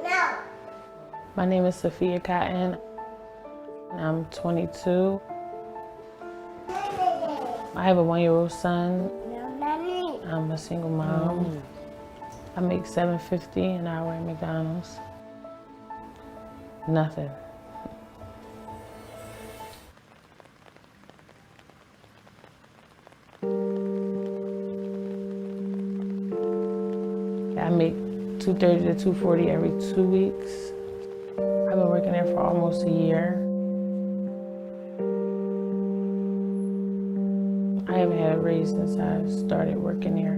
No. My name is Sophia Cotton. I'm 22. I have a 1-year-old son. I'm a single mom. I make $7.50 an hour at McDonald's. Nothing. I make $230 to $240 every 2 weeks. I've been working there for almost a year. I haven't had a raise since I started working there.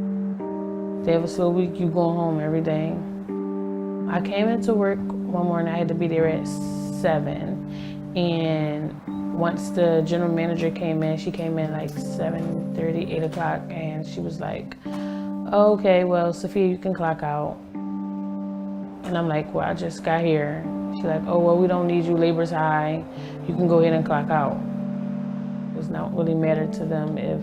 They have a slow week, you go home every day. I came into work one morning, I had to be there at 7. And once the general manager came in, she came in like 7:30, 8 o'clock, and she was like, oh, okay, well, Sophia, you can clock out. And I'm like, well, I just got here. She's like, oh, well, we don't need you, labor's high. You can go ahead and clock out. It's not really matter to them if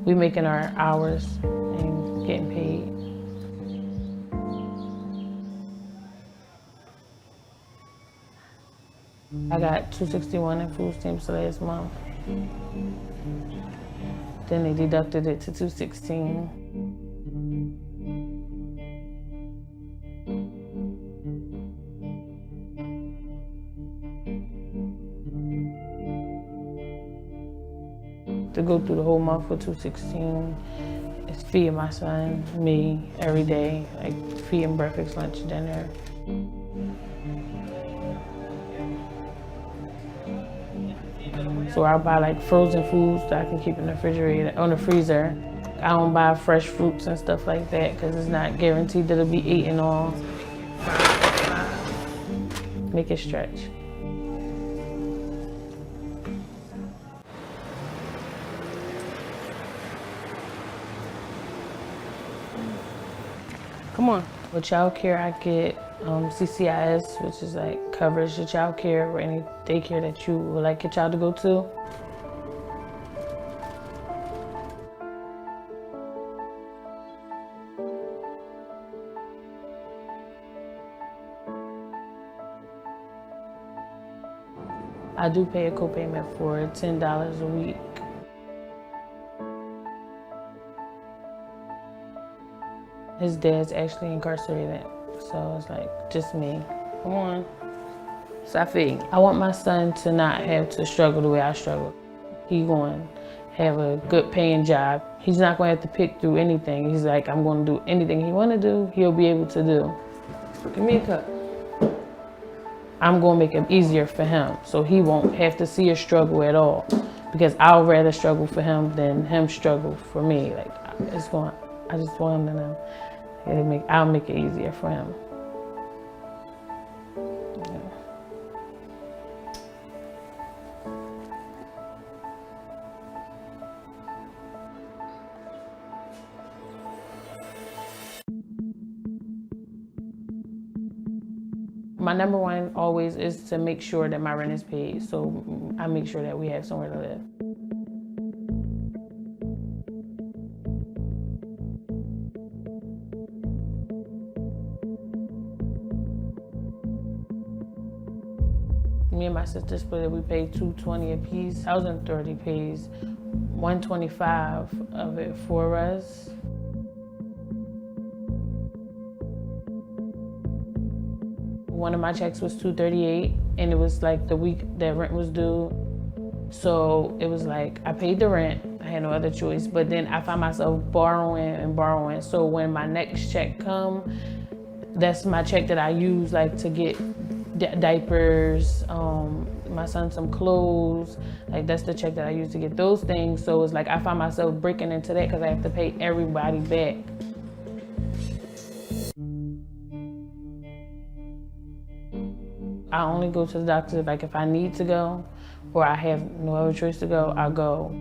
we making our hours and getting paid. I got $261 in food stamps last month. Then they deducted it to $216. To go through the whole month for $216 is feeding my son, me, every day, like feeding breakfast, lunch, dinner. So I'll buy like frozen foods that I can keep in the refrigerator, on the freezer. I don't buy fresh fruits and stuff like that because it's not guaranteed that it'll be eaten all. Make it stretch. Come on. With child care, I get CCIS, which is like covers your child care or any daycare that you would like your child to go to. I do pay a copayment for $10 a week. His dad's actually incarcerated, so it's like just me. Come on. Safi. I want my son to not have to struggle the way I struggle. He's going to have a good paying job. He's not going to have to pick through anything. He's like, I'm going to do anything he want to do, he'll be able to do. Give me a cup. I'm going to make it easier for him so he won't have to see a struggle at all, because I'll rather struggle for him than him struggle for me. Like, I just want him to know. I'll make it easier for him. Yeah. My number one always is to make sure that my rent is paid, so I make sure that we have somewhere to live. Me and my sister split it. We paid $220 a piece. $1,030 pays $125 of it for us. One of my checks was $238, and it was like the week that rent was due. So it was like I paid the rent. I had no other choice. But then I found myself borrowing and borrowing. So when my next check come, that's my check that I use like to get diapers, my son some clothes. Like that's the check that I use to get those things. So it's like I find myself breaking into that because I have to pay everybody back. I only go to the doctor if I need to go or I have no other choice to go, I'll go.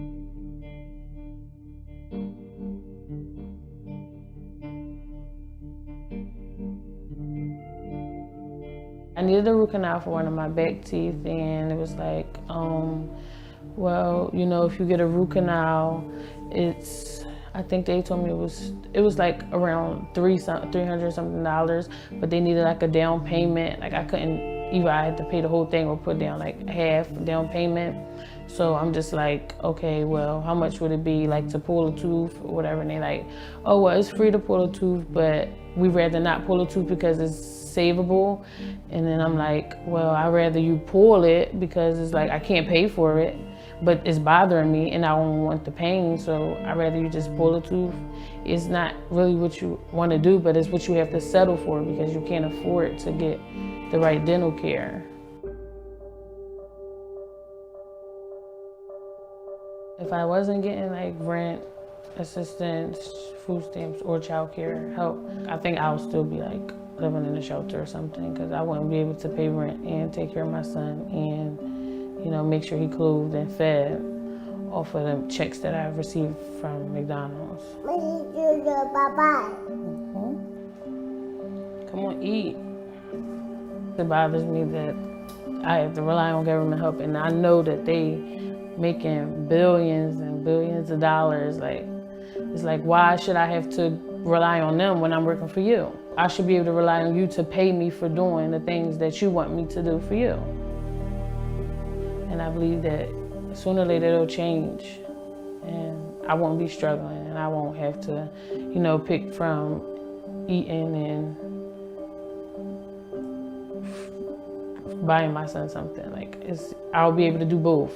I needed a root canal for one of my back teeth, and it was like, well, you know, if you get a root canal, it's I think they told me it was like around $300 something, but they needed like a down payment. Like I couldn't, either I had to pay the whole thing or put down like half down payment. So I'm just like, okay, well, how much would it be like to pull a tooth or whatever? And they like, oh, well, it's free to pull a tooth, but we'd rather not pull a tooth because it's savable. And then I'm like, well, I'd rather you pull it because it's like I can't pay for it, but it's bothering me and I don't want the pain, so I'd rather you just pull a tooth. It's not really what you want to do, but it's what you have to settle for because you can't afford to get the right dental care. If I wasn't getting like rent, assistance, food stamps, or child care help, I think I would still be like living in a shelter or something because I wouldn't be able to pay rent and take care of my son and, you know, make sure he clothed and fed off of the checks that I received from McDonald's. Come on, eat. It bothers me that I have to rely on government help, and I know that they making billions and billions of dollars. Like, it's like, why should I have to rely on them when I'm working for you? I should be able to rely on you to pay me for doing the things that you want me to do for you. And I believe that sooner or later it'll change and I won't be struggling and I won't have to, you know, pick from eating and buying my son something. Like, I'll be able to do both.